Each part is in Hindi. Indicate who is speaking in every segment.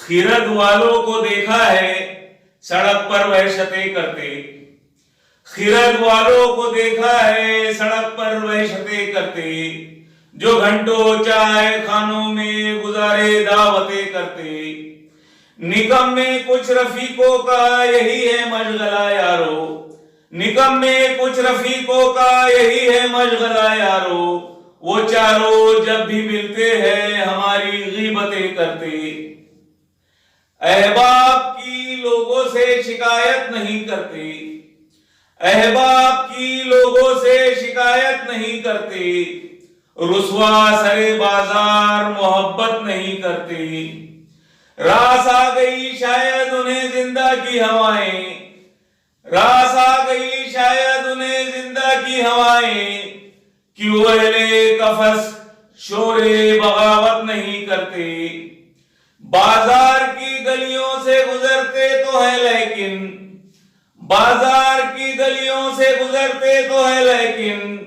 Speaker 1: खिरद वालों को देखा है सड़क पर वहशतें करते। खिरद वालों को देखा है सड़क पर वहशतें करते, जो घंटों चाय खानों में गुजारे दावतें करते। निकम्मे कुछ रफीकों का यही है मशगला यारो, निकम्मे कुछ रफीकों का यही है मशगला यारो। वो चारों जब भी मिलते हैं हमारी गीबतें करते। अहबाब की लोगों से शिकायत नहीं करते, अहबाब की लोगों से शिकायत नहीं करते। रुस्वा सरे बाजार मोहब्बत नहीं करते। रास आ गई शायद उन्हें जिंदा की हवाएं, रास आ गई शायद उन्हें जिंदा की हवाएं, कि वो अहले कफस शोरे बगावत नहीं करते। बाजार की गलियों से गुजरते तो है लेकिन, बाजार की गलियों से गुजरते तो है लेकिन,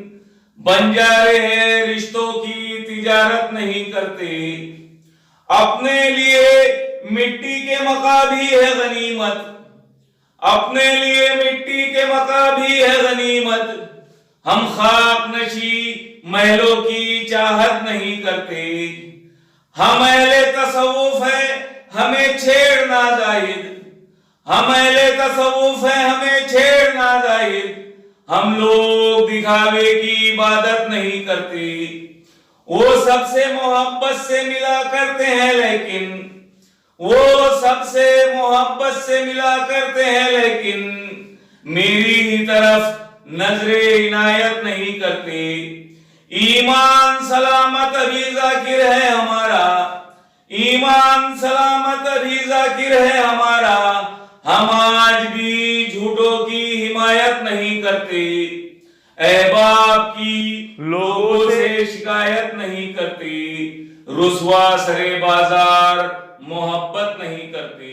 Speaker 1: बंजारे हैं रिश्तों की तिजारत नहीं करते। अपने लिए मिट्टी के मका भी है गनीमत, अपने लिए मिट्टी के मका भी है गनीमत। हम खाक नशी महलों की चाहत नहीं करते। हम अहले तसव्वुफ है हमें छेड़ना जाहिद, हम अहले तसव्वुफ है हमें छेड़ना जाहिद। हम लोग दिखावे की इबादत नहीं करते। वो सबसे मोहब्बत से मिला करते हैं लेकिन, वो सबसे मोहब्बत से मिला करते हैं लेकिन, मेरी ही तरफ नजरे इनायत नहीं करते। ईमान सलामत अभी जाकिर है हमारा, ईमान सलामत अभी जाकिर है हमारा। हम आज भी झूठों की हिमायत नहीं करते। अहबाब की लोगों से शिकायत नहीं करते। रुस्वा सरे बाजार मोहब्बत नहीं करते।